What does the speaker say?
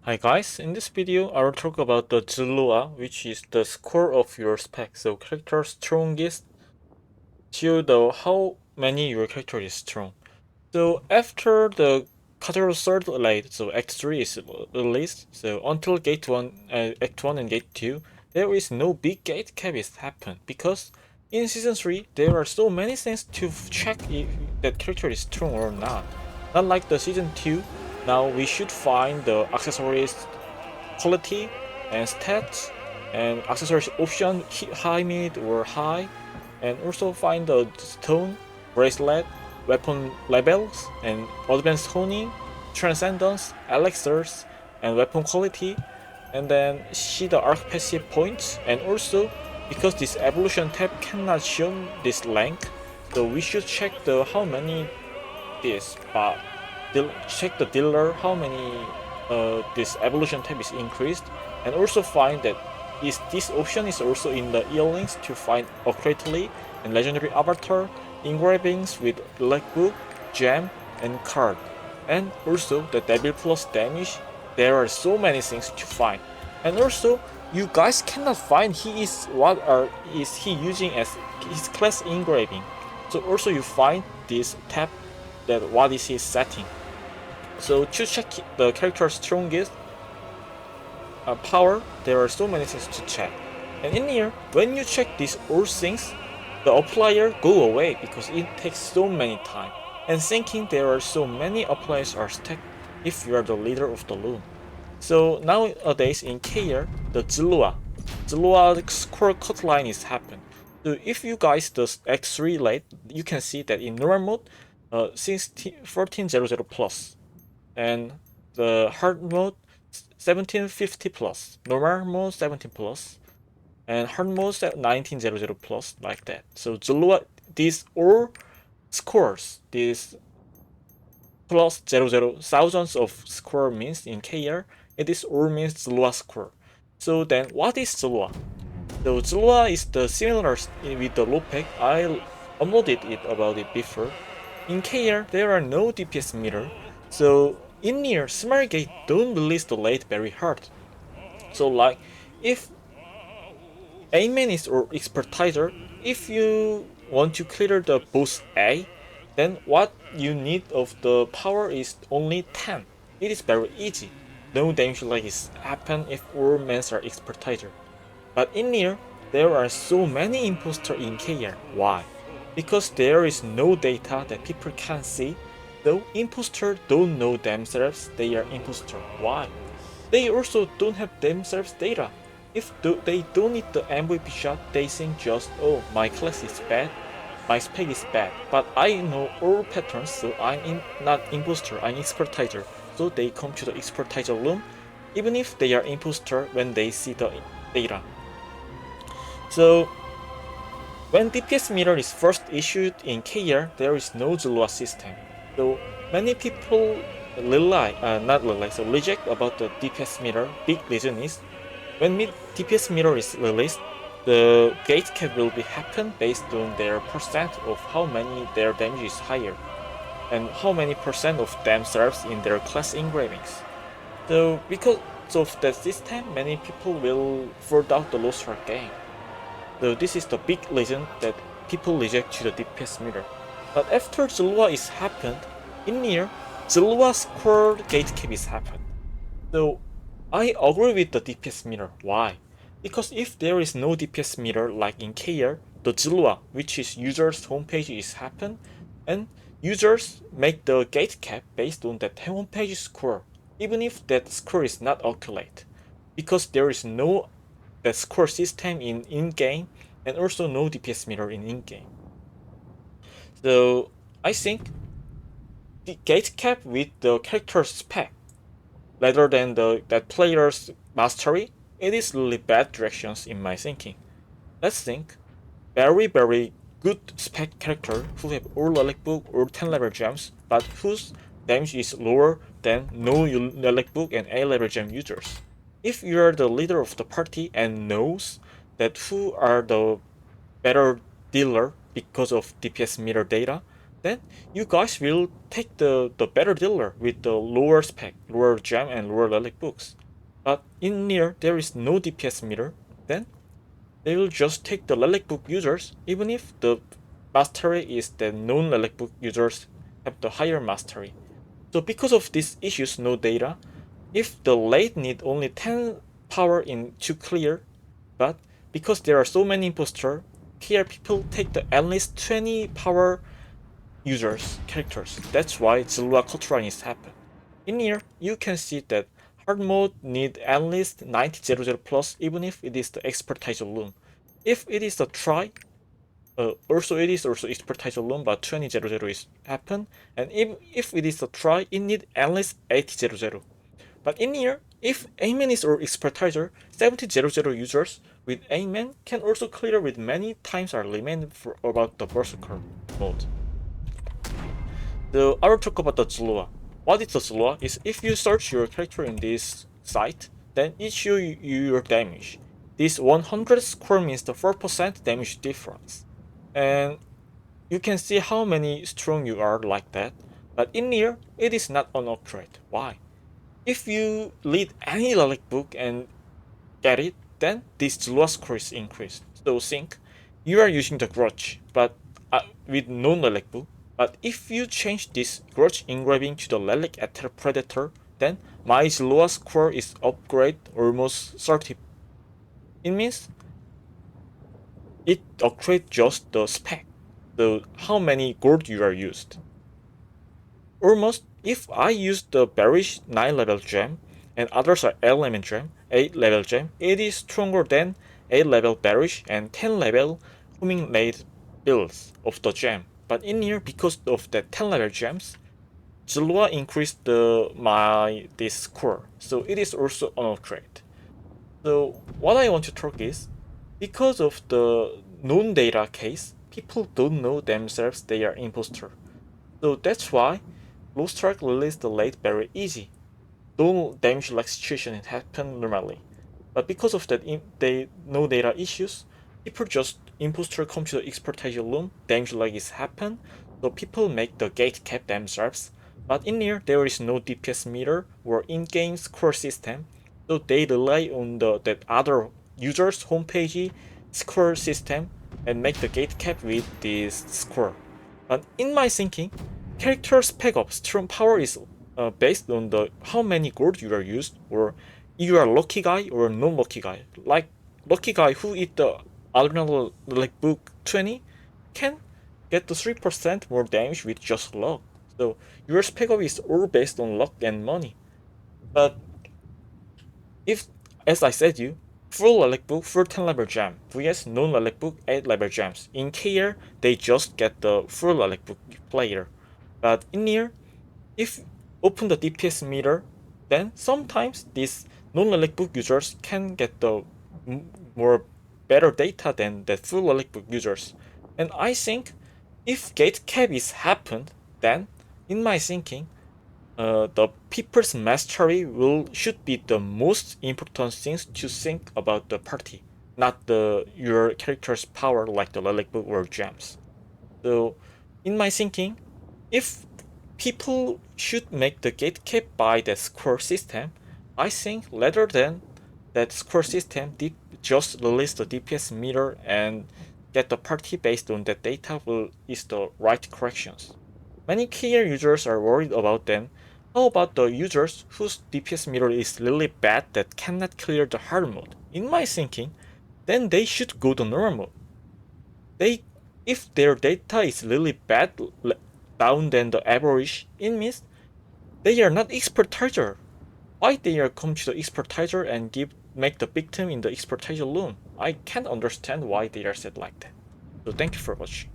Hi guys, in this video I will talk about the ZLOA, which is the score of your spec. So character strongest to the how many your character is strong. So after the Kateru third late, so Act 3 is released, so until Gate 1, Act 1 and Gate 2, there is no big gate cap is happen, because in Season 3, there are so many things to check if that character is strong or not. Not like the Season 2, now we should find the accessories quality and stats and accessories option high, mid, or high, and also find the stone, bracelet, weapon labels, and advanced honing, transcendence, elixirs, and weapon quality, and then see the arc passive points, and also because this evolution tab cannot show this length, so we should check the how many this, but check the dealer how many this evolution tab is increased, and also find that this option is also in the earlings to find accurately and legendary avatar engravings with black book, gem, and card, and also the devil plus damage. There are so many things to find, and also you guys cannot find he is what are is he using as his class engraving. So also you find this tab that what is his setting. So to check the character's strongest power, there are so many things to check. And in here, when you check these all things, the applier go away because it takes so many time. And thinking there are so many appliers are stacked if you are the leader of the loon. So nowadays in KR, the ZLOA score cut line is happen. So if you guys does X3 late, you can see that in normal mode, 1400 plus, and the hard mode 1750 plus, normal mode 17 plus, and hard mode 1900 plus, like that. So ZLOA, these all scores, these plus 00 thousands of score means in KR, it is all means ZLOA score. So then what is ZLOA? So ZLOA is the similar with the LOPEC. I uploaded it about it before. In KR, there are no DPS meter, so in here, Smart Gate don't release the late very hard. So like, if A-man is or expertiser, if you want to clear the boss A, then what you need of the power is only 10. It is very easy. No damage like is happen if all men are expertiser. But in here, there are so many imposters in KR. Why? Because there is no data that people can see, though imposters don't know themselves they are imposter. Why? They also don't have themselves data. If they don't need the MVP shot, they think just, oh, my class is bad, my spec is bad, but I know all patterns, so I'm not imposter, I'm expertiser. So they come to the expertiser room, even if they are imposter when they see the data. So when DPS meter is first issued in KR, there is no Zula system. So many people reject about the DPS meter. Big reason is when DPS meter is released, the gate cap will be happen based on their percent of how many their damage is higher, and how many percent of themselves in their class engravings. So because of that system, many people will fold out the Lostark game. So this is the big reason that people reject to the DPS meter. But after ZLOA is happened, in here, ZLOA score gate cap is happened. So I agree with the DPS meter. Why? Because if there is no DPS meter like in KR, the ZLOA, which is users homepage, is happen, and users make the gate cap based on that homepage score, even if that score is not accurate, because there is no that score system in game, and also no DPS meter in game. So I think the gate cap with the character spec rather than that player's mastery, it is really bad directions in my thinking. Let's think very good spec character who have all relic book or 10 level gems, but whose damage is lower than no relic book and A level gem users. If you are the leader of the party and knows that who are the better dealer because of DPS meter data, then you guys will take the better dealer with the lower spec, lower gem, and lower relic books. But in near there is no DPS meter, then they will just take the relic book users, even if the mastery is that non-relic book users have the higher mastery. So because of these issues, no data, if the late need only 10 power in to clear, but because there are so many imposter, here people take the at least 20 power users characters. That's why Zula culture is happen. In here, you can see that hard mode need at least 9000 plus, even if it is the expertise alone. If it is a try, also it is also expertise alone, but 2000 is happen. And if it is a try, it need at least 8000. But in here, if Amen is or expertiser, 7000 users with Amen can also clear with many times are limited for about the Berserker mode. I will talk about the ZLOA. What is the ZLOA? Is if you search your character in this site, then it shows you your damage. This 100 score means the 4% damage difference. And you can see how many strong you are like that. But in here, it is not unaccurate. Why? If you read any relic book and get it, then this ZLOA score is increased. So think you are using the grudge, but with no relic book. But if you change this grudge engraving to the relic ether predator, then my ZLOA score is upgrade almost 30. It means it upgrade just the spec, the how many gold you are used. Almost if I use the bearish 9 level gem and others are 11 gem, 8 level gem, it is stronger than 8 level bearish and 10 level homing raid builds of the gem. But in here, because of the 10 level gems, ZLOA increased this score, so it is also an upgrade. So what I want to talk is, because of the known data case, people don't know themselves they are imposter. So that's why Lostark released the late very easy. No damage like situation happen normally. But because of that they no data issues, people just imposter come to the expertise alone, damage like is happen, so people make the gatekept themselves. But in here there is no DPS meter or in-game score system, so they rely on that other users homepage score system and make the gatekept with this score. But in my thinking, character spec up strong power is based on the how many gold you are used, or you are lucky guy or non-lucky guy. Like lucky guy who eat the adrenaline like book 20 can get the 3% more damage with just luck. So your spec up is all based on luck and money. But if, as I said you, full relic book full 10 level gem vs non relic book 8 level gems. In KR they just get the full relic book player. But in here, if open the DPS meter, then sometimes these non-relic book users can get the more better data than the full relic book users. And I think if gatekept is happened, then in my thinking, the people's mastery should be the most important things to think about the party, not your character's power like the relic book or gems. So in my thinking, if people should make the gatekept by the score system, I think rather than that score system, just release the DPS meter and get the party based on that data is the right corrections. Many KR users are worried about them. How about the users whose DPS meter is really bad that cannot clear the hard mode? In my thinking, then they should go to normal mode. If their data is really bad, down than the average, it means they are not expertiser. Why they are come to the expertiser and make the victim in the expertiser alone? I can't understand why they are said like that. So thank you for watching.